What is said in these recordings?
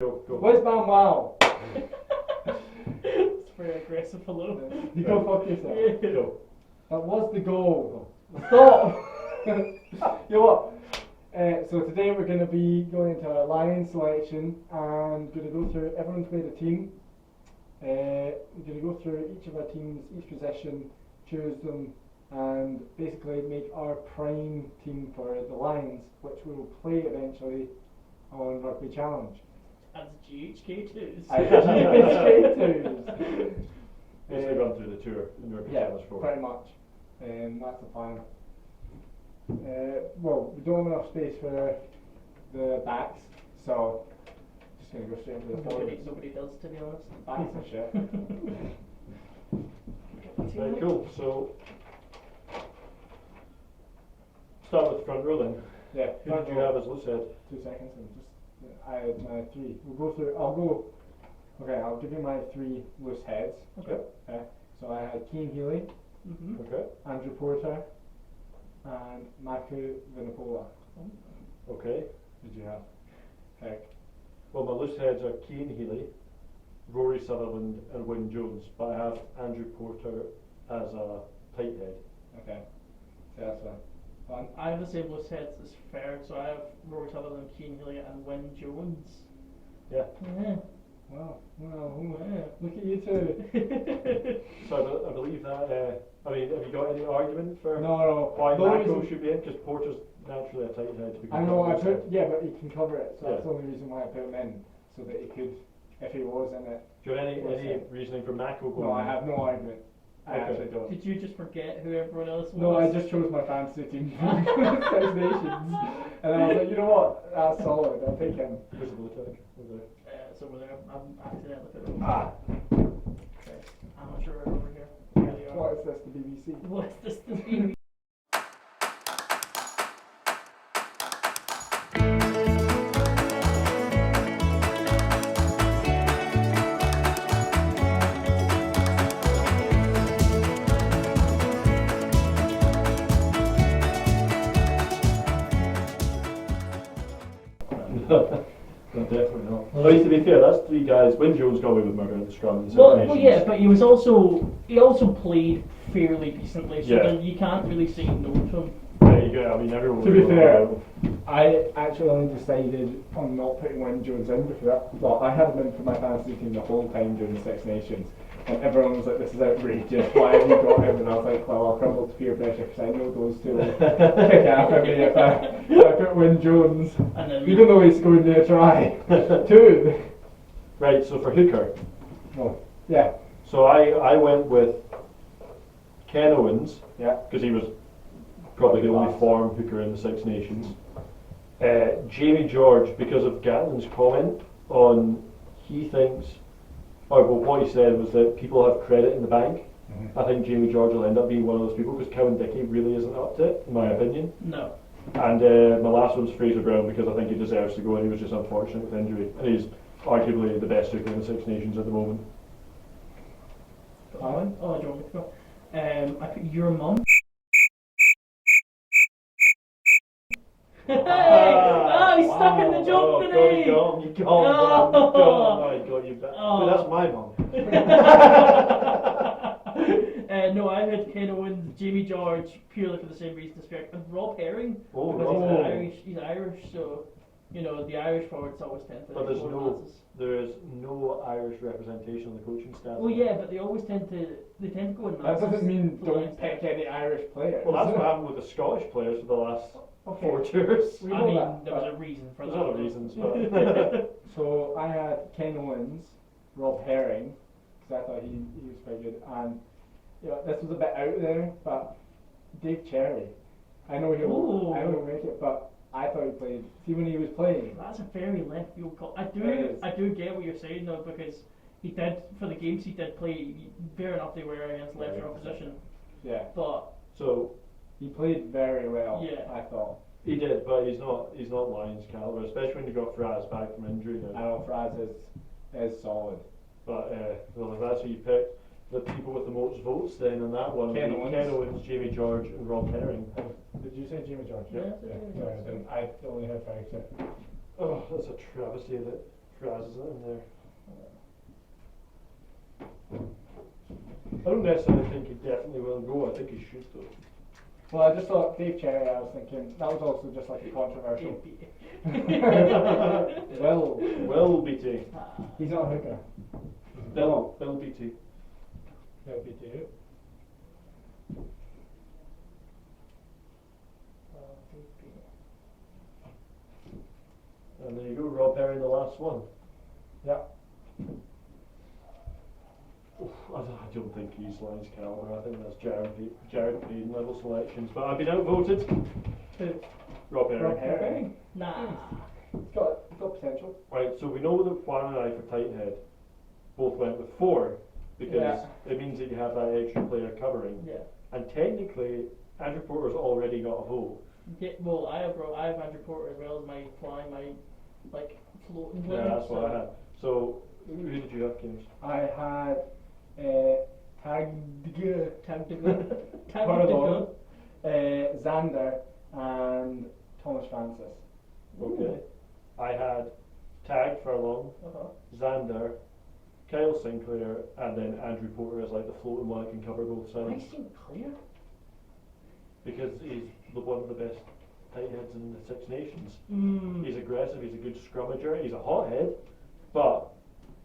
Go. Where's Man Wow? It's very aggressive, hello. You go fuck yourself. Yeah. Go. That was the goal. Stop! You know what? So today we're going to be going into our line selection and going to go through, everyone's made a team. We're going to go through each of our teams, each possession, choose them, and basically make our prime team for the Lions, which we will play eventually on Rugby Challenge. As GHK2s. GHK2s. Basically run through the tour in Rugby Challenge 4. Pretty much. That's the plan. Well, we don't have enough space for the backs, so just going to go straight into the forwards. Nobody does, to be honest. Backs are shit. Very cool. So start with the front row then. Yeah. Who did you have as loose head? 2 seconds and just I had my three. We'll go through. I'll give you my three loose heads. Okay. So I had Keane Healy, Okay. Andrew Porter, and Maku Vinopola. Okay. Did you have? Heck. Well, my loose heads are Keane Healy, Rory Sutherland, and Wyn Jones, but I have Andrew Porter as a tight head. Okay. So that's fine. I have the same loose heads as Fair, so I have Rory Sutherland, Keane Healy, and Wyn Jones. Yeah. Yeah. Wow. Look at you two. So I believe that. I mean, have you got any argument for No. why The only Mako reason- should be in? Because Porter's naturally a tight head. I know. But he can cover it. So Yeah. that's the only reason why I put him in, so that he could, if he was in it. Do you have any reasoning for Mako going No, I in? have no argument. I Okay. actually don't. Did you just forget who everyone else was? No, I just chose my fantasy team from Six Nations, and I was like, you know what, that's solid. I'll take him. Visible attack. Okay. So over there, I'm accidentally put it. Ah, Okay. Amateur over here. Really are. what is this? The BBC? What's this? The TV? No, definitely not. Oh, to be fair, that's three guys. Wyn Jones got away with murder at the scrum. In Well, Nations. yeah, but he also played fairly decently, so Yeah. then you can't really say no to him. There you go. I mean, everyone. To was be going fair, about- I actually only decided on not putting Wyn Jones in because I had him in for my fantasy team the whole time during the Six Nations, and everyone was like, "This is outrageous. Why have you got him?" And I was like, "Well, I'll crumble to peer pressure because I know those two will kick after me if I put Wyn Jones, And then even though he scored me a try, two." Right. So for hooker, Oh, yeah, so I went with Ken Owens yeah. because he was probably the only form hooker in the Six Nations. Jamie George, because of Gatlin's comment on he thinks, or well, what he said was that people have credit in the bank. I think Jamie George will end up being one of those people because Cowan Dickey really isn't up to it, in my opinion. no. And my last one's Fraser Brown because I think he deserves to go and he was just unfortunate with injury. And he's arguably the best hooker in the Six Nations at the moment. Alan? Oh, do you want me to go? I put your mum. Hey! Oh, he's stuck in the jump today! You got him, oh my god, you bet. Oh. Wait, that's my mum. No, I had Ken Owens, Jamie George, purely for the same reason as Fair, and Rob Herring. Oh, because Rob. he's Irish, so you know the Irish forwards always tend to. But there is masses. no Irish representation on the coaching staff. Well, yeah, but they always tend to go in That masses. doesn't mean for the don't Lions. pick any Irish players. Well, that's what happened with the Scottish players for the last Okay. 4 tours. We I know mean, that, there but- was a reason for There's that. other though. reasons, but So I had Ken Owens, Rob Herring, because I thought he was very good, and this was a bit out there, but Dave Cherry. I know he'll make it, but I thought he played. See when he was playing. That's a very left field call. I It is. do get what you're saying though, because he did for the games he did play. Fair enough, they were against left opposition, Yeah, but so he played very well. Yeah. I thought. he did, but he's not Lions caliber, especially when you got Fraz back from injury. I know Fraz is solid. But well, if that's who you picked, the people with the most votes then on that one, Ken would be Owens. Ken Owens, Jamie George, and Rob Herring. Did you say Jimmy George? Yeah, I said Jimmy Sorry, George. I didn't. I only heard Ferguson. Oh, that's a travesty that phrases in there. I don't necessarily think he definitely will go. I think he should though. Well, I just thought Dave Cherry, I was thinking, that was also just like a controversial. Will BT. He's not a hooker. Bill BT. He'll be too. And there you go, Rob Perry, the last one. Yeah. I don't think he's Lions caliber. I think that's Jared Payne level selections. But I've been outvoted. Who? Rob Perry. Rob Perry. Nah. He's got potential. Right, so we know that Juan and I for tight head both went with 4 because it means that you have that extra player covering. Yeah. And technically, Andrew Porter's already got a vote. Yeah, well, I have Andrew Porter as well as my floating player. Yeah, that's what I had. So, who did you have, James? I had Tag Xander and Thomas Francis. Okay. I had Tag Furlong, Xander, Kyle Sinclair, and then Andrew Porter as like the floating one that can cover both I sides. Sinclair? Because he's one of the best tight heads in the Six Nations. He's aggressive, he's a good scrummager, he's a hothead, but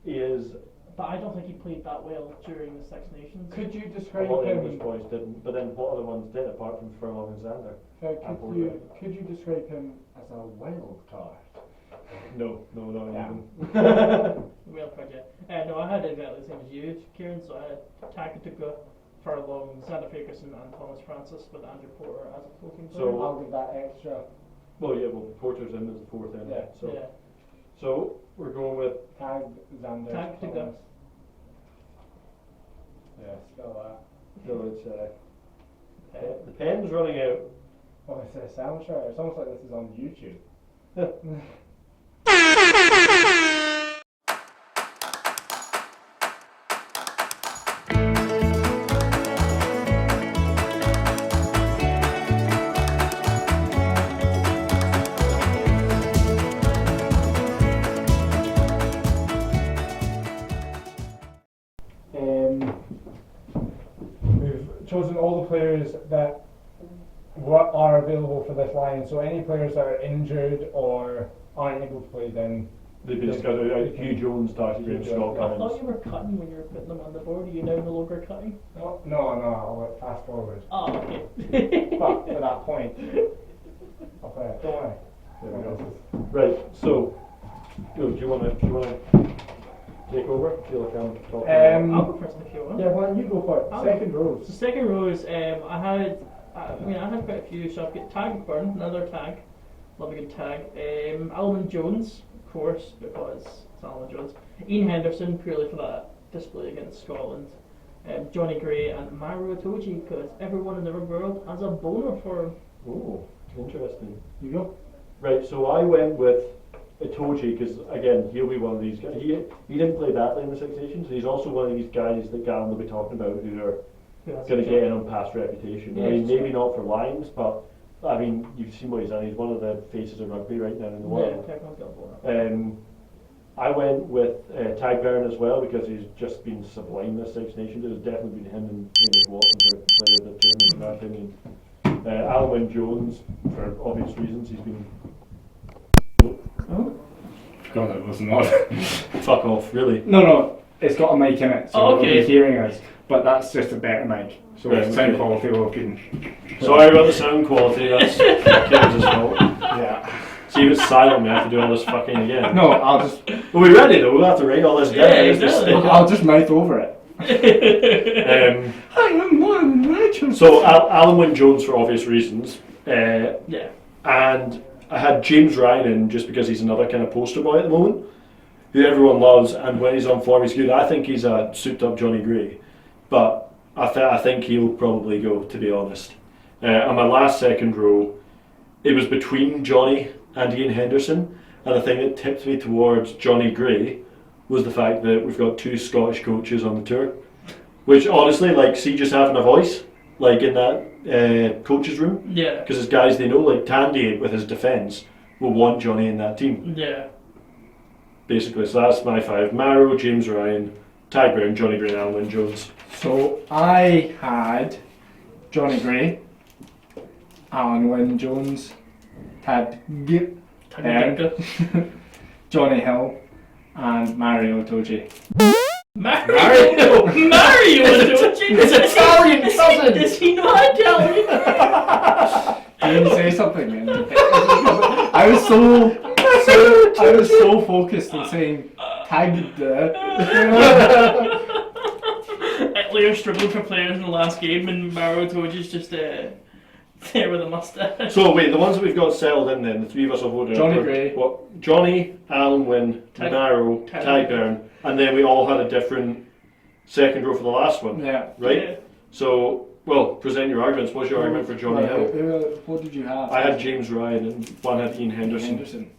he is... But I don't think he played that well during the Six Nations. Could you A describe lot of him? English boys didn't, but then what other ones did apart from Furlong and Xander? Could you describe him as a wild card? No, not even. Well put, yeah. No, I had exactly the same as you, Kieran. So I had Takatuka, Furlong, Xander Ferguson, and Thomas Francis with Andrew Porter as a floating player. So- I'll give that extra. Well, yeah, Porter's in as the 4th end. Yeah. So, Yeah. so we're going with Tag Xander. Tag to go. Thomas. Yeah, spell that. no, it's the pen's running out. Oh, it's a sandwich writer. It's almost like this is on YouTube. We've chosen all the players that are available for this line. So any players that are injured or aren't able to play, then They've been discussed. Hugh Jones, Darcy Graham, Scott I thought Cummins. you were cutting when you were putting them on the board. Are you now no longer cutting? no, I'll fast forward. Oh, okay. But at that point, I'll play it. Don't worry. There we go. Right, so do you want to take over? I feel like I'm talking. I'll go first if you want. Yeah, why don't you go for it? Second rows. So second row is I had quite a few. So I've got Tag Burn, another tag, love a good tag. Alwyn Jones, of course, because it's Alwyn Jones. Ian Henderson, purely for that display against Scotland. Johnny Gray and Mario Itoje, because everyone in the world has a boner for him. Oh, interesting. You go. Right, so I went with Itoje because again he'll be one of these guys. He didn't play badly in the Six Nations. He's also one of these guys that Gavin will be talking about who are going to get in on past reputation. Yeah, I mean, maybe not for Lions, but I mean you've seen what he's done. He's one of the faces of rugby right now in the world. Yeah, everyone's got a boner. I went with Tag Byrne as well because he's just been sublime this Six Nations. It's definitely been him and Hamish Watson for player of the tournament in my opinion. Alwyn Jones, for obvious reasons, he's been. Oh. God, that wasn't on. Fuck off, really. No, it's got a mic in it, so Oh, they'll okay. be hearing us. But that's just a better mic, so Right, sound okay. quality will be. Sorry about the sound quality, that's Cairns' fault. Yeah. See if it's silent, we have to do all this fucking again. No, I'll just Are we ready though? We'll have to write all this down. Yeah, It's just exactly. stick it. I'll just mouth over it. Um, I am one legend. so Alan Wynne Jones for obvious reasons. Yeah. And I had James Ryan in just because he's another kind of poster boy at the moment, who everyone loves, and when he's on form he's good. I think he's a souped up Johnny Gray, but I think he'll probably go, to be honest. On my last second row, it was between Johnny and Ian Henderson, and the thing that tipped me towards Johnny Gray was the fact that we've got 2 Scottish coaches on the tour, which honestly, like, see just having a voice, like in that coaches room, Yeah. because it's guys they know, like Tandy with his defence will want Johnny in that team. Yeah. basically. So that's my 5. Marrow, James Ryan, Ty Brown, Johnny Gray, and Alan Wynne Jones. So I had Johnny Gray, Alan Wynne Jones, Tad Tanganyika. Johnny Hill, and Mario Toji. Mario Doji? It's Italian, cousin! Does he not Italian? I didn't say something then. I was so focused on saying tagged Italy are struggling for players in the last game, and Mario Toji's just there with a mustache. So wait, the ones that we've got settled in then, the 3 of us have voted. Johnny for- Gray. What? Johnny, Alan Wynne, Ty- Marrow, Ty- Ty Brown, and then we all had a different second row for the last one, Yeah. right? Yeah. So, well, present your arguments. What's your argument for Johnny Hill? What did you have? I had James Ryan and one had Ian Henderson.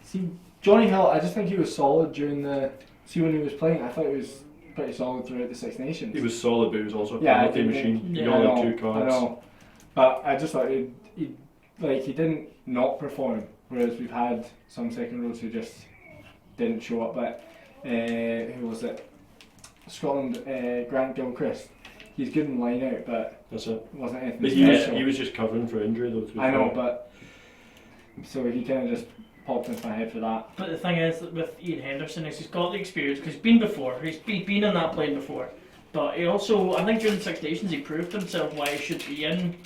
See, Johnny Hill, I just think he was solid during the. See, when he was playing, I thought he was pretty solid throughout the Six Nations. He was solid, but he was also a Yeah, penalty I think- machine. yeah, He I only know, had 2 cards. I know. But I just thought he didn't not perform, whereas we've had some second rows who just didn't show up. But who was it? Scotland, Grant Gilchrist. He's good in line out, but That's it. wasn't anything But special. he was just covering for injury though. To be I know, fair. but so he kind of just popped into my head for that. But the thing is that with Ian Henderson is he's got the experience because he's been before. He's been in that plane before. But he also, I think during the Six Nations, he proved himself why he should be in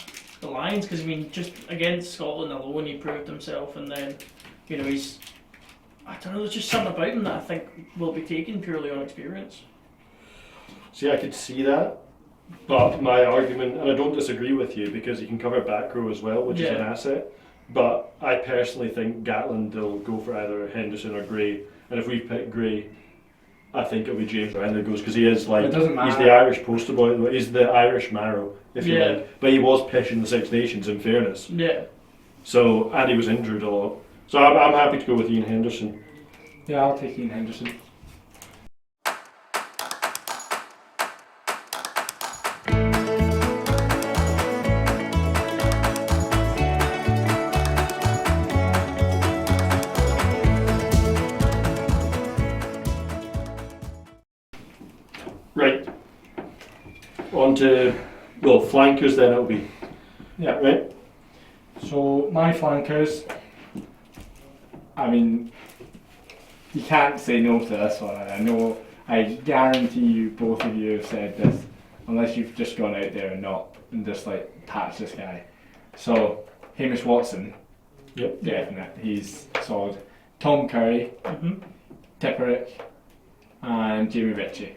the Lions. Because I mean, just against Scotland alone, he proved himself, and then he's. I don't know. There's just something about him that I think will be taken purely on experience. See, I could see that, but my argument, and I don't disagree with you because he can cover back row as well, which is an Yeah. asset. But I personally think Gatland will go for either Henderson or Gray, and if we pick Gray, I think it'll be James Ryan that goes because he is like It doesn't he's matter. the Irish poster boy. He's the Irish Marrow, if you Yeah. like. But he was pitching the Six Nations, in fairness. Yeah. So and he was injured a lot. So I'm happy to go with Ian Henderson. Yeah, I'll take Ian Henderson. Right. On to flankers then it'll be. Yeah. Right. So my flankers. I mean, you can't say no to this one. I know. I guarantee you, both of you have said this, unless you've just gone out there and just like patched this guy. So Hamish Watson. Yep. Definite. He's solid. Tom Curry, Mhm. Tipperick, and Jamie Ritchie.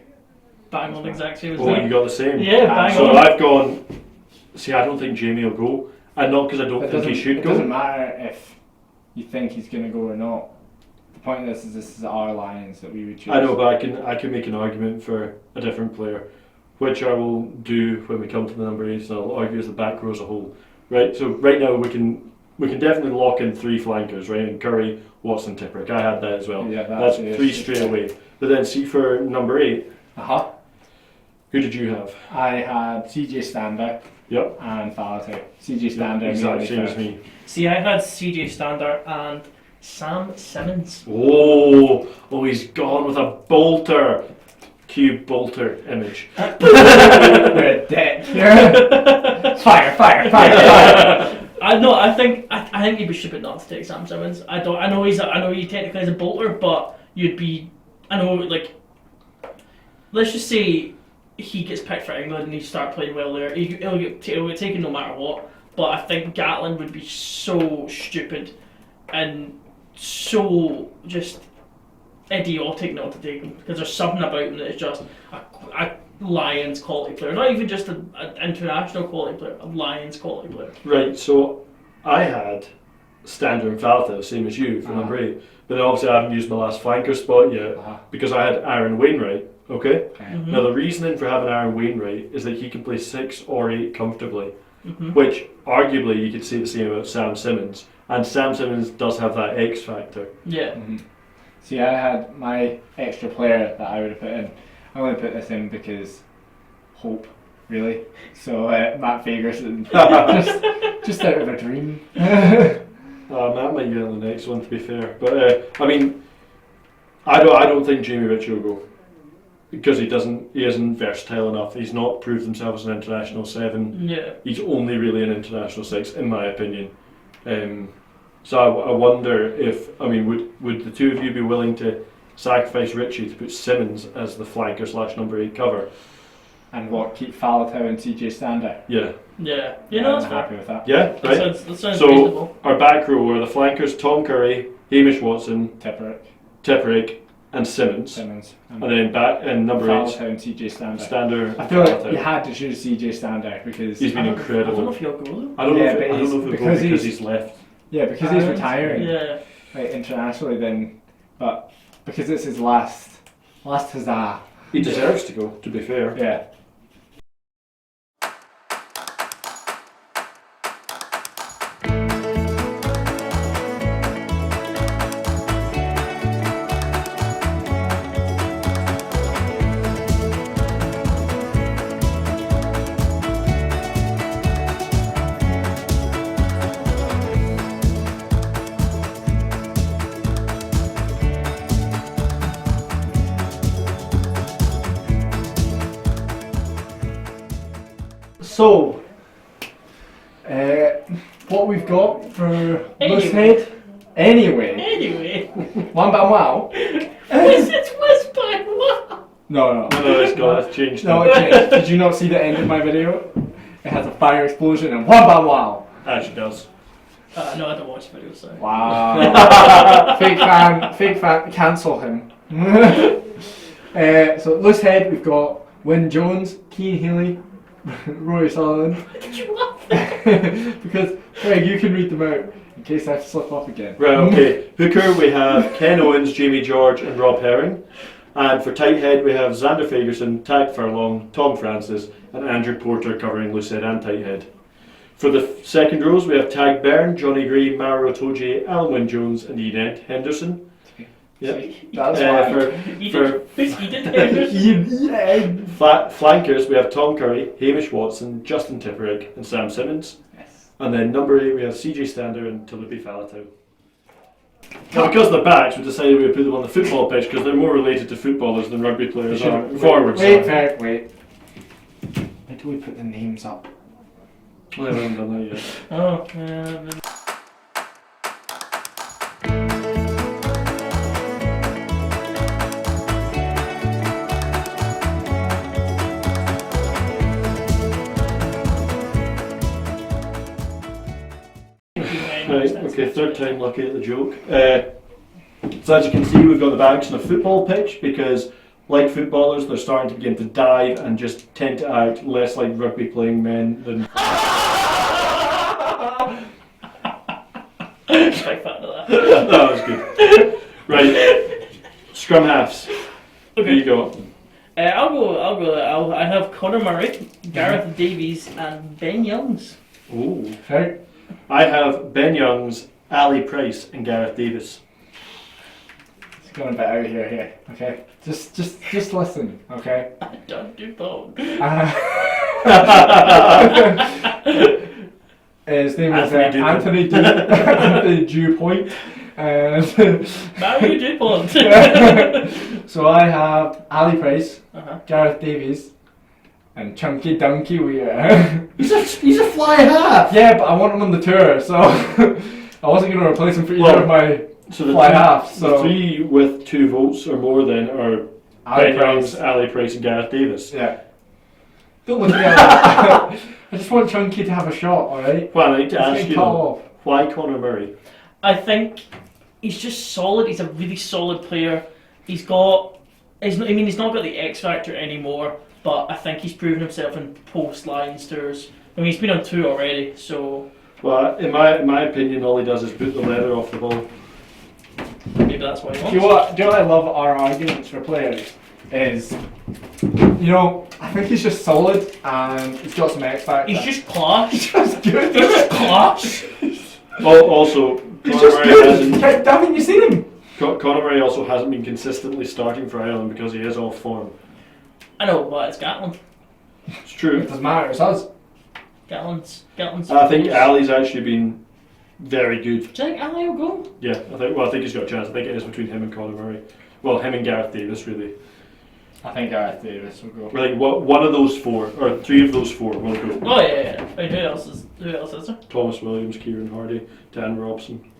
Bang on the exact same as Oh, you me. got the same. Yeah, bang So on. I've gone. See, I don't think Jamie will go, and not because I don't think he should It doesn't go. matter if you think he's going to go or not. The point of this is our Lions that we would choose. I know, but I can make an argument for a different player, which I will do when we come to the number 8. So I'll argue as the back row as a whole. Right. So right now we can definitely lock in 3 flankers, right? And Curry, Watson, Tipperick. I had that as well. Yeah, That's it 3 is. straight away. But then see for number 8, who did you have? I had CJ Stander Yep. and Fallaty. CJ Stander. Exactly immediately same as first. me. See, I had CJ Stander and Sam Simmons. Oh, he's gone with a bolter. Cube bolter image. We're dead. Fire! I think you'd be stupid not to take Sam Simmons. I know he technically is a bolter, but let's just say he gets picked for England and he start playing well there. He'll get taken no matter what. But I think Gatland would be so stupid and so just idiotic not to take him because there's something about him that is just a Lions quality player, not even just an international quality player, a Lions quality player. Right, so I had Stander and Falta, same as you, for number 8. But then obviously I haven't used my last flanker spot yet because I had Aaron Wainwright, okay? Mm-hmm. Now the reasoning for having Aaron Wainwright is that he can play 6 or 8 comfortably, Mm-hmm. which arguably you could say the same about Sam Simmons. And Sam Simmons does have that X factor. Yeah. Mm-hmm. See, I had my extra player that I would have put in. I only put this in because hope, really. So Matt Fagerson, just out of a dream. Matt might get on the next one to be fair. But I mean, I don't think Jamie Ritchie will go because he isn't versatile enough. He's not proved himself as an international 7. Yeah. He's only really an international 6, in my opinion. So I wonder if would the two of you be willing to sacrifice Ritchie to put Simmons as the flanker / number 8 cover? And what, keep Faletau and CJ Stander? Yeah. Yeah. I'm That's happy fair. with that. Yeah. That Right. sounds So reasonable. our back row are the flankers: Tom Curry, Hamish Watson, Tipperick, and Simmons. and And then back and number 8, Faletau and CJ Stander. Stander. I feel like Faletau. you had to choose CJ Stander because He's been I don't know incredible. if he'll go though. I don't know Yeah, if but I don't he's- know if he'll go because because he's- he's left. he's Cairns, retiring Yeah. like, internationally then, but because it's his last huzzah. He deserves to go, to be fair. Yeah. So, what we've got for Anyway. Loosehead, anyway, Anyway, one by wow. it's West by wow. No. No, it's changed. No, it changed. Did you not see the end of my video? It has a fire explosion and one by wow. Actually does. No, I don't watch videos, sorry. Wow. fake fan, cancel him. So, Loosehead, we've got Wyn Jones, Keane Healy, Rory Sullivan. Why did you laugh? Because, Craig, you can read them out in case I have to slip up again. Right, okay. Hooker, we have Ken Owens, Jamie George, and Rob Herring. And for tight head, we have Xander Fagerson, Tag Furlong, Tom Francis, and Andrew Porter covering loosehead and tight head. For the second rows, we have Tag Byrne, Johnny Green, Mauro Toji, Alan Wyn Jones, and Enid Henderson. Yep. That's You did Henderson. Flankers, we have Tom Curry, Hamish Watson, Justin Tipperick, and Sam Simmons. Yes. And then number 8, we have CJ Stander and Tulupi Faletau. Now, because they're backs, we decided we would put them on the football pitch because they're more related to footballers than rugby players are. Forwards. Wait. Where do we put the names up? I haven't done that yet. Oh, yeah. Right, okay, third time lucky at the joke. So as you can see, we've got the backs on a football pitch because, like footballers, they're starting to begin to dive and just tend to act less like rugby playing men than. Big fan of that. That was good. Right, scrum halves. There you go. I'll go. I have Conor Murray, Gareth Davies, and Ben Youngs. Ooh. Right. I have Ben Youngs, Ali Price, and Gareth Davis. It's going a bit out here. Okay. Just listen. Okay. I don't do both. His name is Anthony Anthony Anthony Dewpoint. Mario Dupont. So I have Ali Price, Uh-huh. Gareth Davies, and Chunky Donkey Weir. He's a fly half. Yeah, but I want him on the tour, so I wasn't going to replace him for either Well, of my So the fly three, halves. So the three with 2 votes or more then are Ali Ben Youngs, Price. Ali Price, and Gareth Davis. Yeah. Don't look at me. I just want Chunky to have a shot, alright? Well, I need to He's ask getting you cut though, off. why Conor Murray? I think he's just solid. He's a really solid player. He's not got the X factor anymore, but I think he's proven himself in post-Leinsters. I mean, he's been on 2 already, so Well, in my opinion, all he does is boot the leather off the ball. maybe that's why he wants. Do you know what I love our arguments for players is, I think he's just solid and he's got some X factor. He's just class. He's just good. He's just class. Also, He's Conor just Murray good. hasn't. Haven't you seen him? Conor Murray also hasn't been consistently starting for Ireland because he is off form. I know, but it's Gatland. It's It true. doesn't matter. It's us. Gatland's. I think Ali's actually been very good. Do you think Ali will go? Yeah, I think he's got a chance. I think it is between him and Conor Murray. Well, him and Gareth Davis, really. I think Gareth Davis will go. Like, one of those four, or three of those four will go. Oh yeah. Wait, who else is there? Thomas Williams, Kieran Hardy, Dan Robson,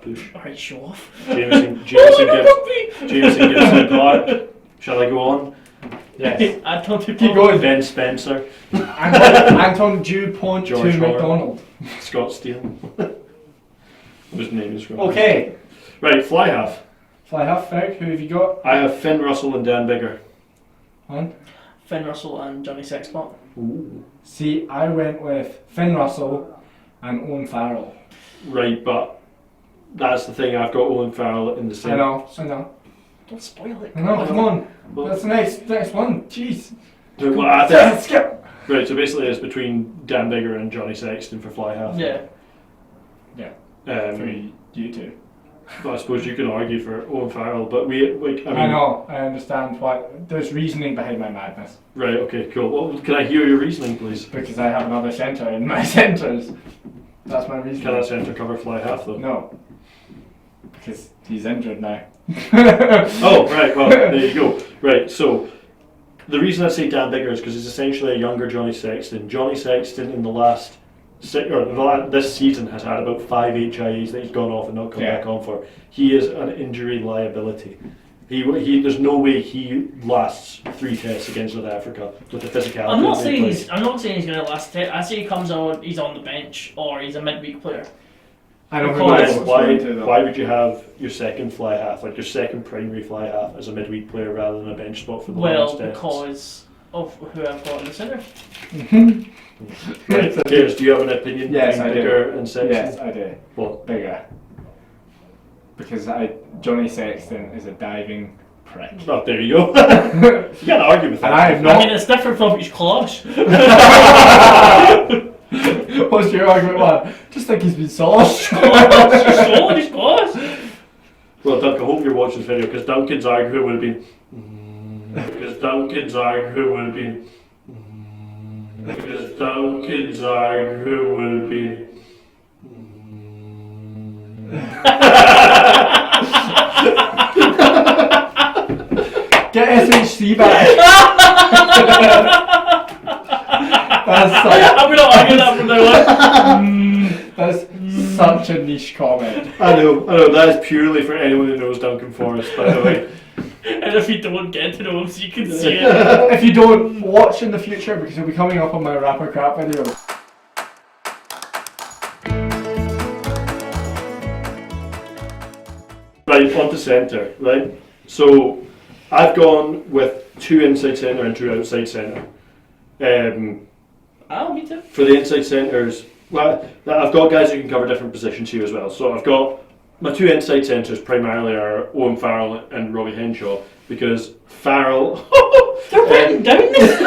push. Alright, show off. Jameson Oh, Gibson Clark. Shall I go on? Yes. Anton Keep going. Ben Spencer, Anton Dupont George to Hart. McDonald. Scott Steele. His name is Scott. Okay. Right, fly half. Fly half, Ferg, who have you got? I have Finn Russell and Dan Bigger. On. Finn Russell and Johnny Sexton. Ooh. See, I went with Finn Russell and Owen Farrell. Right, but that's the thing. I've got Owen Farrell in the same. I know. Don't spoil it. I know, come on. Well, That's the next one. Jeez. well, I think- Skip. right, so basically it's between Dan Bigger and Johnny Sexton for fly half. Yeah. For you two. But I suppose you can argue for Owen Farrell, but I I know, I understand why. There's reasoning behind my madness. Right, okay, cool. Well, can I hear your reasoning, please? Because I have another centre in my centres. That's my reasoning. Can that centre cover fly half, though? No. Because he's injured now. Oh, right, well, there you go. Right, so the reason I say Dan Bigger is because he's essentially a younger Johnny Sexton. Johnny Sexton in this season has had about 5 HIAs that he's gone off and not come back on for. He is an injury liability. He there's no way he lasts 3 tests against South Africa with the physicality. I'm not they saying play. he's going to last it. I say he comes on, he's on the bench, or he's a midweek player. I don't Because- know Why would you have your second fly half, like your second primary fly half, as a midweek player rather than a bench spot for the Well, Lions tests? because of who I've got in the centre. Right, Cairns, do you have an opinion? Yes, between I do. Bigger and Sexton? Yes, I do. What? Bigger. Because Johnny Sexton is a diving prick. Oh, there you go. You can't argue with that. And I have I mean, it's different from each clash. What's your argument, one? Just think he's been sauced. He's clash. Well, Duncan, I hope you're watching this video, because Duncan's argument would have been. Because Duncan's argument would have been. Because Duncan's argument would have been. Get SHC back. I'm going to argue that from now on. That's such a niche comment. I know, that is purely for anyone who knows Duncan Forrest, by the way. And if you don't get to know him, so you can see it. If you don't watch in the future, because it'll be coming up on my rapper crap video. Right, on to centre, right? So, I've gone with 2 inside centre and 2 outside centre. Oh, me too. For the inside centres, well, I've got guys who can cover different positions here as well. So I've got my 2 inside centres primarily are Owen Farrell and Robbie Henshaw, because Farrell. They're written down this.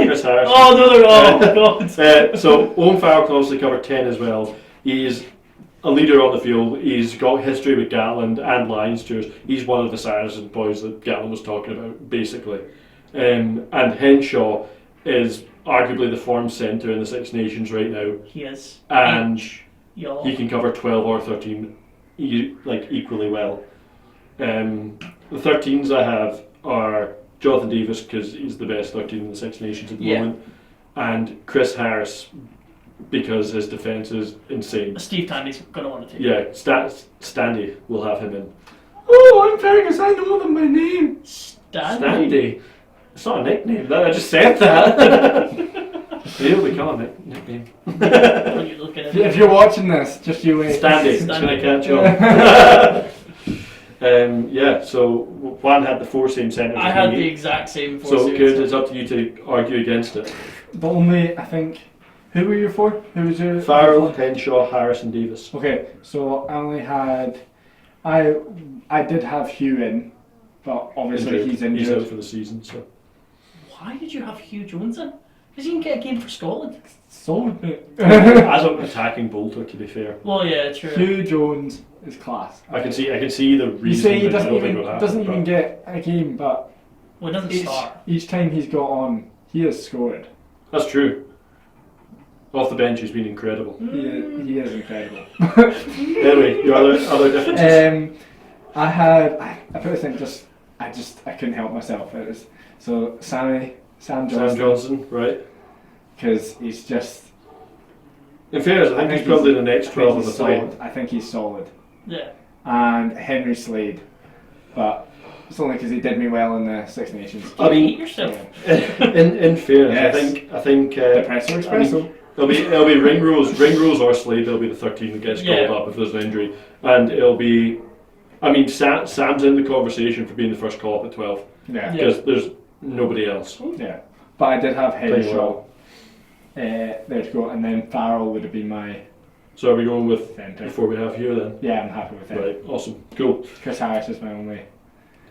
Chris Harris. Oh no, they're all. God. So Owen Farrell can obviously cover 10 as well. He's a leader on the field. He's got history with Gatland and Lions tours. He's one of the Saracen boys that Gatland was talking about, basically. And Henshaw is arguably the form centre in the Six Nations right now, He is. and Y'all. he can cover 12 or 13 equally well. The 13s I have are Jonathan Davis, because he's the best 13 in the Six Nations at the moment, and Chris Harris, because his defence is insane. Steve Tandy's going to want to take Yeah, Standy will have him in. Oh, I'm Fergus, I know them by name. Standy. It's not a nickname. I just said that. It'll become a nickname. When you're looking at If you're watching this, just you wait. Standy. It's going to catch on. Yeah, so Juan had the 4 same centres. I had the exact same four. So series. good, it's up to you to argue against it. The only, I think, who were you for? Who was your... Farrell, Henshaw, Harris and Davis. Okay, so I only had... I did have Hugh in, but obviously he's injured. He's out for the season, so. Why did you have Hugh Jones in? Because he didn't get a game for Scotland. So... As an attacking bolter, to be fair. Well, yeah, true. Hugh Jones is class. I can see the reason. You say he that I don't think doesn't will even happen, get a game, but Well, it doesn't start. each time he's got on, he has scored. but that's true. Off the bench, he's been incredible. He is incredible. Anyway, your other differences. I put this in I couldn't help myself. It was so Sam Sam Johnson, Johnson, right? because he's just. In fairness, I think he's probably the next 12 of the fight. I think he's solid. Yeah. And Henry Slade, but it's only because he did me well in the Six Nations. I mean, Eat yourself. in fairness, Yes. I think Depresso I mean, espresso. it'll be Ringrose or Slade. It'll be the 13 that gets called up if there's an injury, and it'll be. I mean, Sam's in the conversation for being the first call up at 12 Yeah. because there's nobody else. Yeah. But I did have Playing Henshaw there to go, and then Farrell would have been my So are we going with centre. before we have here then? Yeah, I'm happy with it. Right, awesome, cool. Chris Harris is my only.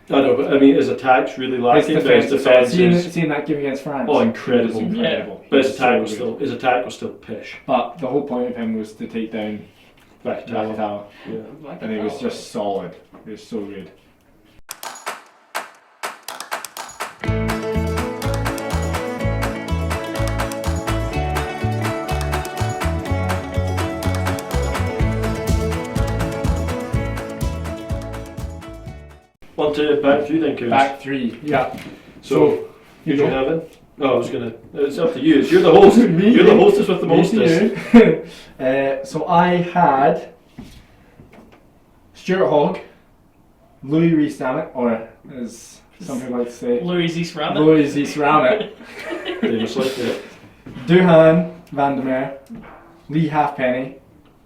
I know, but I mean, his attack's really lacking. But his defence is seeing that game against France. incredible. It was incredible. But He his attack so was good. still pish. But the whole point of him was to take down Back to Vakatawa, Yeah. and he was just solid. He was so good. On to back three then, Cairns. Back three. Yeah. So you who'd you go. have in? Oh, I was gonna. It's up to you. You're the host. Me. You're the hostess with the Me mostest. too. So I had Stuart Hogg, Louis Rees-Zammit, or as some people like to say, Louis East Rabbit. Louis Rees-Zammit, They just like it. Duhan Vandermeer, Lee Halfpenny,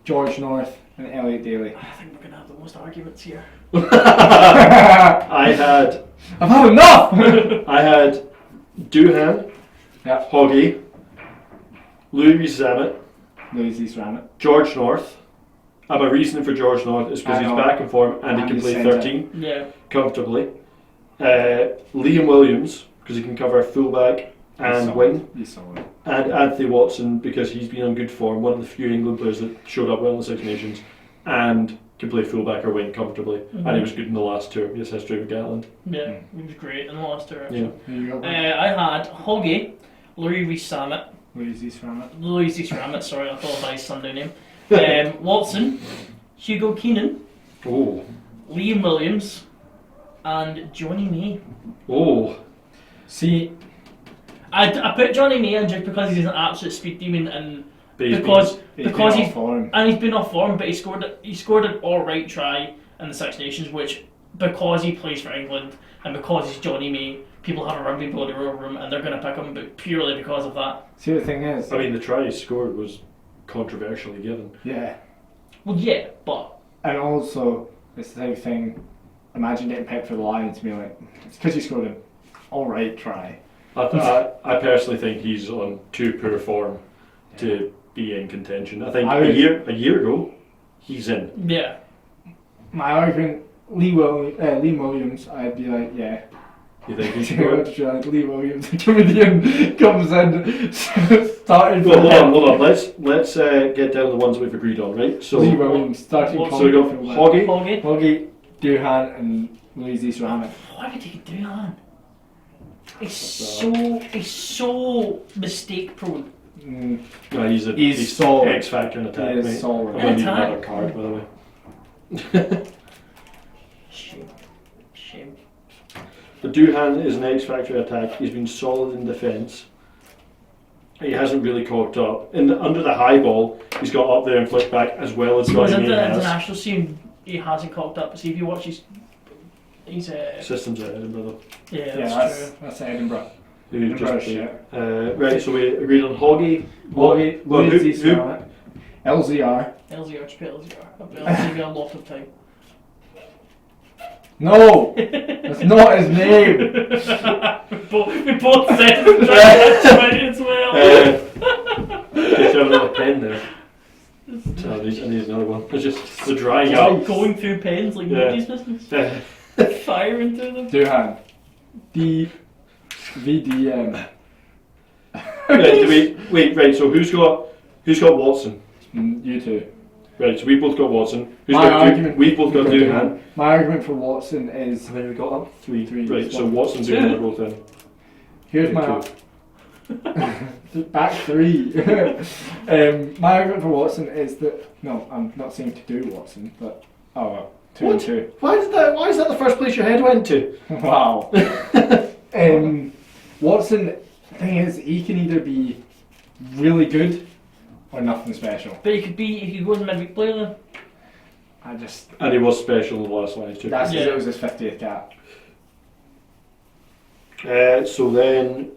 George North, and Elliot Daly. I think we're gonna have the most arguments here. I had I've had enough! I had Duhan, Yep. Hoggy, Louis Zammit, Louis Rees-Zammit. George North. And my reasoning for George North is because I he's know. back in form and he And can he's play centre. 13 Yeah. comfortably. Liam Williams because he can cover fullback and wing. He's solid. And Anthony Watson because he's been on good form, one of the few England players that showed up well in the Six Nations and can play fullback or wing comfortably. And he was good in the last tour. He has history with Gatland. Yeah. He was great in the last tour. Yeah. There you go. I had Hoggy, Louis Rees-Zammit, Louis Rees-Zammit. Louis East Rabbit, sorry, I thought that was his Sunday name. Watson, Hugo Keenan, Oh. Liam Williams, and Johnny May. Oh. See, I put Johnny May in just because he's an absolute speed demon and But he's because he's he's for him. and he's been off form, but he scored an alright try in the Six Nations, which because he plays for England and because he's Johnny May, people have a rugby bloody over him and they're going to pick him, but purely because of that. See, the thing is, I mean, the try he scored was controversially given. yeah. Well, yeah, but And also, it's the type of thing, imagine getting picked for the Lions and being like, it's because you scored an alright try. I personally think he's on too poor form to be in contention. I think I a would- year ago, he's in. yeah. My argument, Liam Williams, I'd be like, yeah. You think he's good? Lee Williams, a comedian, comes in, started Well, for him. hold on. Let's get down to the ones we've agreed on, right? So, Lee Williams, starting So so we got Hoggy. Hoggy. Hoggy, Duhan, and Louis Rees-Zammit. Why would he do that? He's so mistake prone. No, he's solid. X factor in attack, He is mate. solid. I'm gonna need Attack. another card, by the way. Shame. But Duhan is an X factor attack. He's been solid in defence. He hasn't really cocked up. Under the high ball, he's got up there and flicked back as well as Because Johnny in May the has. international scene, he hasn't cocked up. See if you watch he's Systems at Edinburgh, though. yeah, Yeah, that's true. that's Edinburgh. Who Edinburgh just shit. right, so we agreed on Hoggy. Hoggy, Well, Louis who- Rees-Zammit, LZR. LZR, just put LZR. I'll give you a lot of time. No! That's not his name! we both said it as well. Just have another pen there. So I need another one. It's just the drying Just out. going through pens like Yeah. nobody's business. Firing through them. Duhan. VDM. Wait, right, so who's got Watson? You two. Right, so we both got Watson. Who's My got argument- we both got Duhan. My argument for Watson is, How many we got up? Three. Three. Right, so One. Watson's Two. Duhan are both in. here's my... Back three. My argument for Watson is that... No, I'm not saying to do Watson, but... Oh well. 2 and 2. Why is that the first place your head went to? Wow. Watson, thing is, he can either be really good or nothing special. But he could go as a midweek player then. And he was special in the last line too. That's because it was his 50th cap. So then,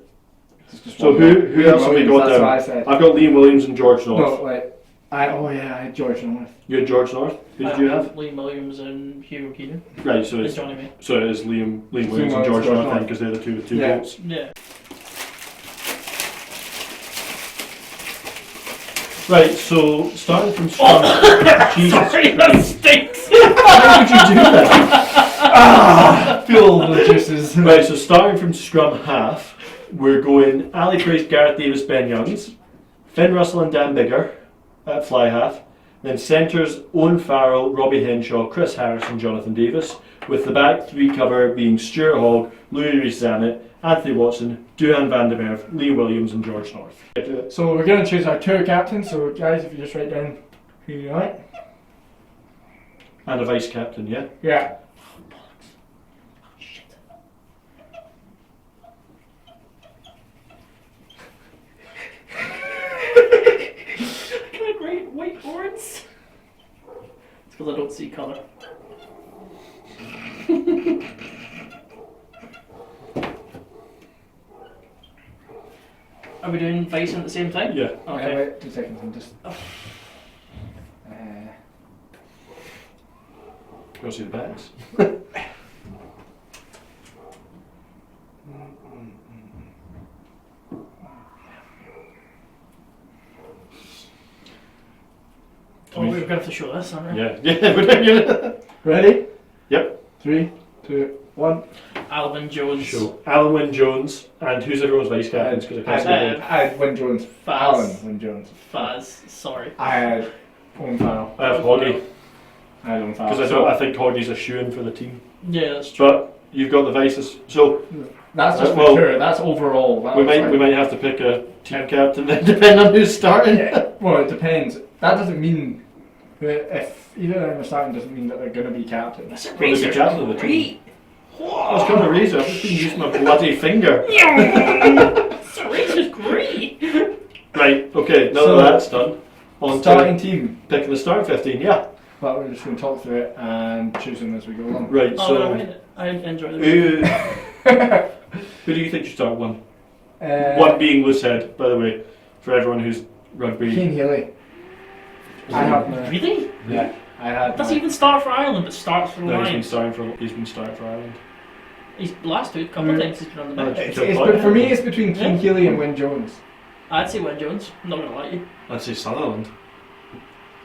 It's just so one who more. else have we Williams, got that's down? what I said. I've got Liam Williams and George North. No, like, I had George North. You had George North. Who did you have? Liam Williams and Hugo Keenan. Right, so And it's Johnny May. so it is Liam Williams and Williams, George George North North. because they're the two with 2 Yeah. votes. Yeah. Right, so starting from scrum. Jesus Sorry, that Christ. stinks. Why would you do that? Feel the juices. Right, so starting from scrum half, we're going Ali Priest, Gareth Davis, Ben Youngs, Finn Russell and Dan Bigger at fly half, then centres Owen Farrell, Robbie Henshaw, Chris Harris and Jonathan Davis, with the back 3 cover being Stuart Hogg, Louis Rees-Zammit, Anthony Watson, Duhan van der Merwe, Lee Williams and George North. So we're going to choose our tour captain. So guys, if you just write down who you like. And a vice captain, yeah? Yeah. Can I write whiteboards? It's because I don't see colour. Are we doing vice at the same time? Yeah. Okay. Wait 2 seconds. I'm just. Go see the backs. Oh, we're going to have to show this, aren't we? Yeah, yeah, we're doing Ready? Yep. 3, 2, 1. Alvin Jones. Show Alan Wynne Jones, and who's everyone's vice captains? Because I can't see Uh, them. I had Wyn Jones. Faz. Alan Wyn Jones. Faz, sorry. I had Owen Farrell. I have Hoggy, I had Owen Farrell. because I think Hoggy's a shoe-in for the team. Yeah, that's true. But you've got the vices, so That's just well, for sure. That's overall. That we was might have to pick a team captain then, depending on who's starting. Yeah. Well, it depends. That doesn't mean that if either of them are starting doesn't mean that they're going to be captain. That's a Well, there's a razor. captain of the team. Great. I was going to razor. I've just been using my bloody finger. This razor's great. Right. Okay. Now So, that that's done, on Starting to team. picking the starting 15. Yeah. But we're just going to talk through it and choose them as we go along. Right. Oh, So no, I enjoy the who do you think should start one? Uh, One being Loosehead, by the way, for everyone who's rugby. Keane Healy. I have no. Really? Yeah. I had. Doesn't even start for Ireland, but starts for the No, he's been Lions. starting for Ireland. He's last two couple of times he's been on the bench. For me, it's between Keane Healy and Wyn Jones. I'd say Wyn Jones. I'm not gonna lie to you. I'd say Sutherland.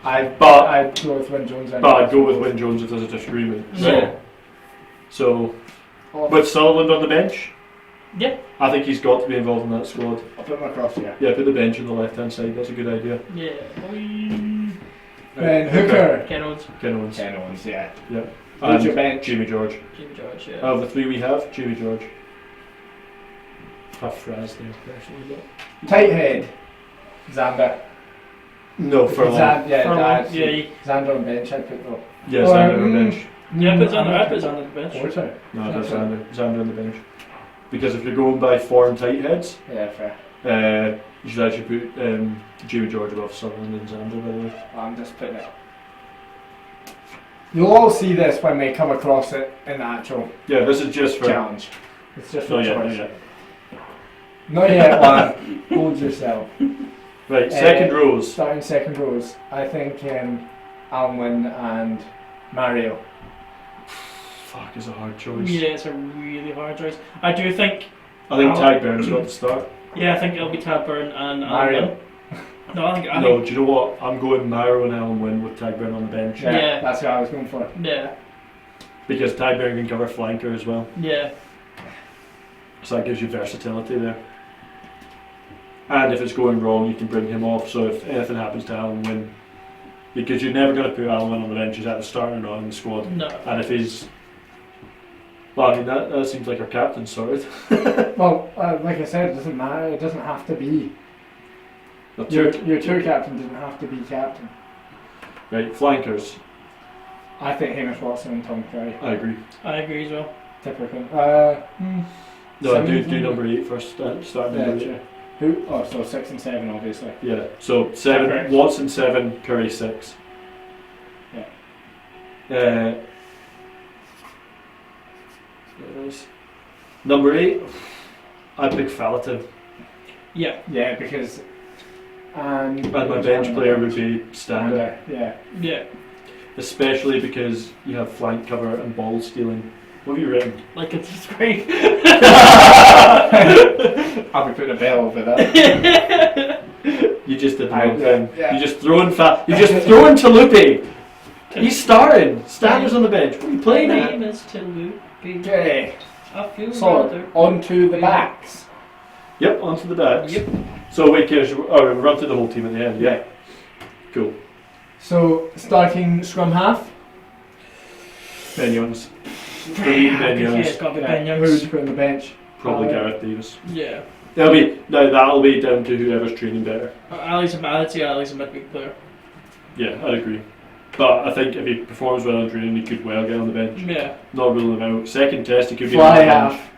I'd go with Wyn Jones. But I'd go with Wyn Jones if there's a disagreement. Yeah. So Oh, with Sutherland on the bench, Yeah. I think he's got to be involved in that squad. I'll put him across, yeah. Yeah, put the bench on the left hand side. That's a good idea. Yeah. Then Hooker. Ken Owens. Ken Owens. Ken Owens, yeah. Yeah. Who's And your bench? Jamie George. Jimmy George, yeah. Of the 3 we have, Jamie George. Have Fraz there personally, but Tight head. Xander. no Furlong. Yeah, Furlong, yeah, Xander on bench. I put though. Yeah, Or, Xander on the bench. yeah, put Xander, I put Xander on the bench. Porter. No, that's Okay. Xander on the bench. Because if you're going by form tight heads, Yeah, fair. you should actually put Jamie George above Sutherland and Xander, by the way. I'm just putting it. You'll all see this when we come across it in the actual Yeah, this is just for. challenge. It's just for Oh, yeah, choice. yeah. Not yet, man. Hold yourself. Right, second rows. Starting second rows, I think Alan Wynne and Mario. Fuck, is a hard choice. Yeah, it's a really hard choice. I do think. I think Alan- Tag Byrne's got to start. Yeah, I think it'll be Tad Byrne and Mario. Alan. No, I think. No, do you know what? I'm going Mario and Alan Wynne with Tag Byrne on the bench. Yeah. That's what I was going for. Yeah, Because Tag Byrne can cover flanker as well. yeah. So that gives you versatility there. And if it's going wrong, you can bring him off. So if anything happens to Alan Wynne, because you're never going to put Alan Wynne on the bench, he's at the starting or not in the squad. No. And if he's. Well, I mean, that seems like our captain sorted. Well, like I said, it doesn't matter. It doesn't have to be. The Your two- tour captain doesn't have to be captain. Right, flankers. I think Hamish Watson and Tom Curry. I agree. I agree as well. Typical. No, do Simmons, number 8 first. Start Yeah, number 8. sure. Who? Oh, so 6 and 7, obviously. Yeah. So 7. Correct. Watson 7. Curry 6. Yeah. There it is. Number 8. I pick Fallatin. Yeah. Yeah, because. And My bench player would be Stander. Yeah. Yeah. Especially because you have flank cover and ball stealing. What have you written? Like and subscribe. I'll be putting a bell over that. You just did the wrong thing. Yeah. You just throwing Talupi. He's starting. Standers on the bench. What are you playing My at? name is Talupi. Okay. I feel So, rather. on to the backs. Yep, onto the backs. Yep. So wait, Kish, we'll run through the whole team at the end. Yeah. Cool. So starting scrum half. Ben Youngs. For me, Ben Yeah, Youngs. it's got to be Yeah. Ben Who would Youngs. you put on the bench? Probably Uh, Gareth Davis. Yeah. That'll be down to whoever's training better. Ali's a midweek player. Yeah, I'd agree. But I think if he performs well in training, he could well get on the bench. Yeah. Not ruling him out. Second test, he could be Fly on the bench. half.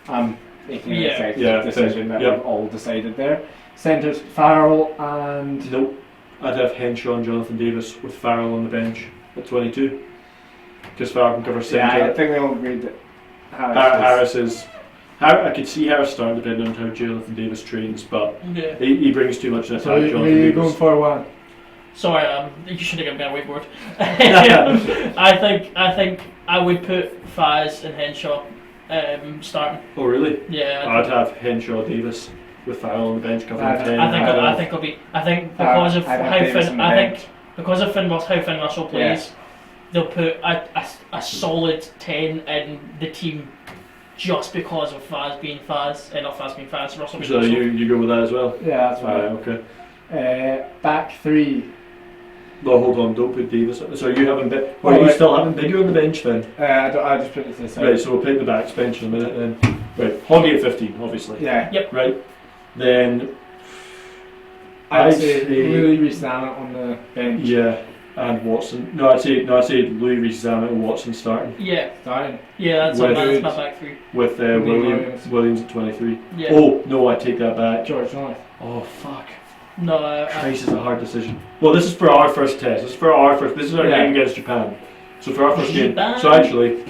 I'm making an Yeah. executive Yeah, decision that yep. we've all decided there. Centres Farrell and Nope. I'd have Henshaw and Jonathan Davis with Farrell on the bench at 22. Because Farrell can cover Yeah, I centre. think we all agreed that Harris is. I could see Harris starting depending on how Jonathan Davis trains, but Yeah. he brings too much to so attack who are Jonathan you going Davis. for one? Sorry, you should have given me a whiteboard. I think I would put Faz and Henshaw starting. Oh really? Yeah. I'd have Henshaw Davis with Farrell on the bench covering 10. I think it'll be. I think because of I'd have how Davis Finn. on the I bench. think because of how Finn Russell plays, they'll put a solid 10 in the team, just because of Faz being Faz, not Faz being Faz. Russell being So Russell. you go with that as well? Yeah, that's Right, fine. okay. Back three. No, hold on, don't put Davis. So you having Oh, are you wait. still having Bigger on the bench then? I just put it to the side. Right, so we'll pick the backs bench in a minute then. Right, Hoggy at 15, obviously. Yeah. Right. Then I'd I'd say say- Louis Rees-Zammit on the bench. yeah, and Watson. I'd say Louis Rees-Zammit and Watson starting Yeah, Starting. yeah, that's With- my back three. with Williams. Williams at 23. Yeah. Oh no, I take that back. George North. Oh fuck. No, Christ, is a hard decision. Well, this is for our first test. This is for our first. This is our Yeah. game against Japan. So for our first game. Japan. So actually,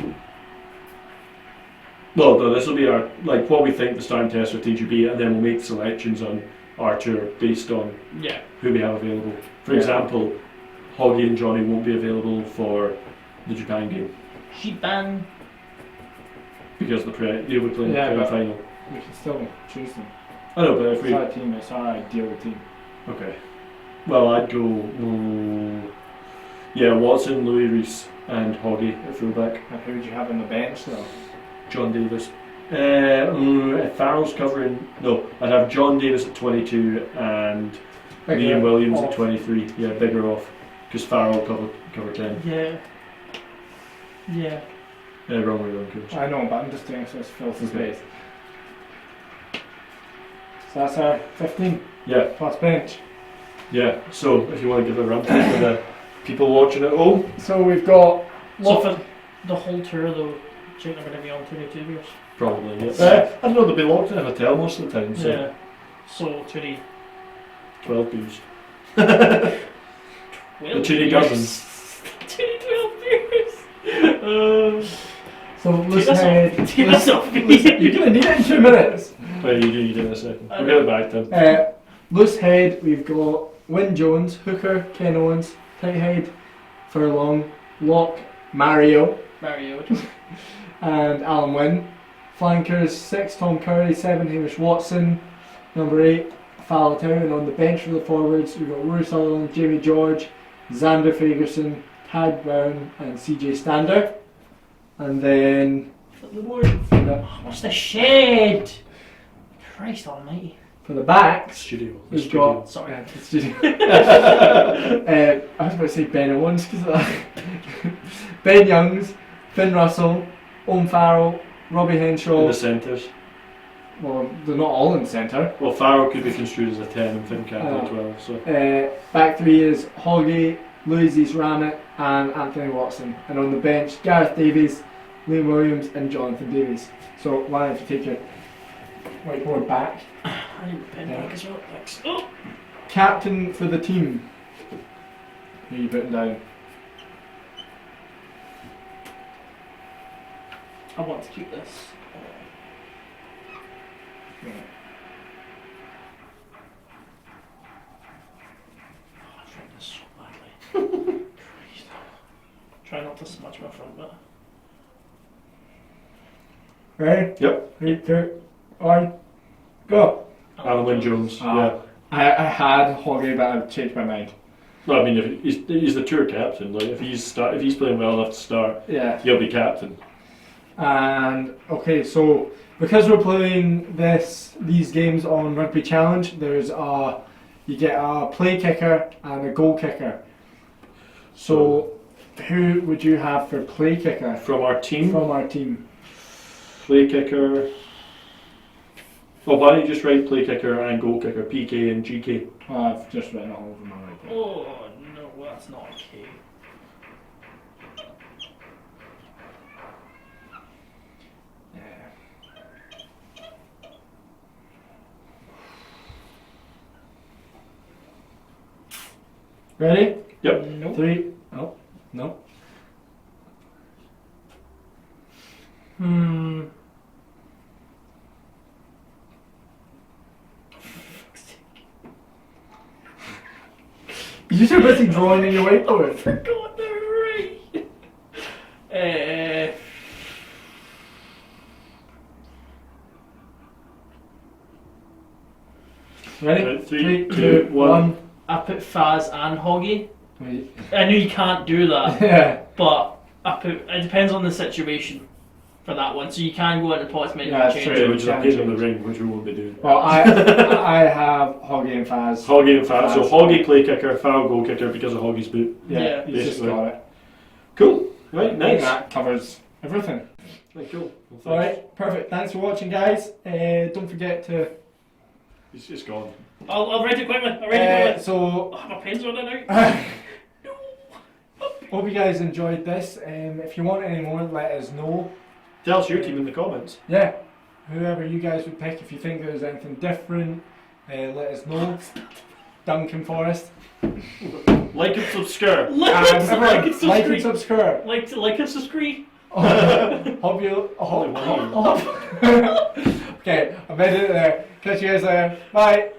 well, no, this will be our what we think the starting test for TGB, and then we'll make selections on our tour based on yeah. who we have available. For Yeah. example, Hoggy and Johnny won't be available for the Japan game Japan. because they'll be playing Yeah, the but- final. We can still choose them. I know, but if It's we our team. It's our ideal team. okay, well, I'd go. Yeah, Watson, Louis Rees, and Hoggy at fullback. And who would you have on the bench though? John Davis. If Farrell's covering. No, I'd have John Davis at 22 and Liam Williams at 23. Yeah, bigger off because Farrell cover 10. Yeah. Yeah. Wrong way around, coach. I know, but I'm just doing so it's fills the Okay. space. So that's our 15 Yeah, plus bench. yeah. So if you want to give a run through for the people watching at home, So we've got So for the whole tour though, do you think they're going to be on 22 years? probably. Yeah. Yeah. I don't know. They'll be locked in a hotel most of the time. So Yeah. So 20. 12 beers. The The Chini dozens. 12 years. so loose Take head. us off. You're gonna need it in 2 minutes. Well, you do need it in a second. We'll get it back then. Loose head. We've got Wyn Jones, hooker, Ken Owens, tight head, Furlong, lock, Mario, Mario. and Alan Wynn. Flankers 6 Tom Curry, 7 Hamish Watson, number 8 Falatau, and on the bench for the forwards we've got Rory Sutherland, Jamie George, Xander Fagerson, Tad Brown, and CJ Stander. And then What's the shed? Christ almighty. for the backs Studio. The we've studio. got Sorry. the studio. I was about to say Ben Owens because Ben Youngs, Finn Russell, Owen Farrell, Robbie In Henshaw. the centres. Well, they're not all in the centre. Well, Farrell could be construed as a 10 and Finn Campbell Oh. 12. So Back three is Hoggy, Louises Ramett and Anthony Watson. And on the bench, Gareth Davies, Liam Williams and Jonathan Davies. So why don't you take your whiteboard back? I need a pen back as well. Thanks. Oh! Captain for the team. Who are you putting down? I want to keep this. Oh, I've written this so badly. Christ. Try not to smudge my front bit. Ready? Yep. 3, 2, 1, go! Alan Jones. Yeah. I had Hoggy, but I've changed my mind. No, I mean, if he's the tour captain. Like, if he's playing well enough to start, Yeah. he'll be captain. And okay, so because we're playing these games on Rugby Challenge, you get a play kicker and a goal kicker. So who would you have for play kicker From our team, from our team? play kicker. Well, why don't you just write play kicker and goal kicker, PK and GK? I've just written it all over my right. Oh no, that's not okay. Ready? Yep. Nope. 3. Oh, no. You're too busy drawing in your whiteboard. Forgot the right. Ready? 3, 3, 2, 2, 1. 1. I put Faz and Hoggy. Wait. I know you can't do that, Yeah. but it depends on the situation for that one. So you can go into pots, make Yeah, a that's change. true. Yeah, which is a pain in the ring, which we won't be doing. Well, I have Hoggy and Faz. Hoggy and Faz. So Faz. Hoggy play kicker, Foul goal kicker because of Hoggy's boot. Yeah. He's just basically. got it. Cool. Right, I think nice. that covers everything. Right, cool. Well, thanks. Alright, perfect. Thanks for watching, guys. Don't forget to. He's just gone. I'll write it quickly. I'll write it quickly. So, Oh, my pen's running out. hope you guys enjoyed this. If you want any more, let us know. Tell us your team in the comments. Yeah, whoever you guys would pick. If you think there's anything different, let us know. Duncan Forrest. Like and subscribe. Like and Like and subscribe. subscribe. Like and subscribe. Hope you. Only one. Okay, I made it there. Catch you guys later. Bye.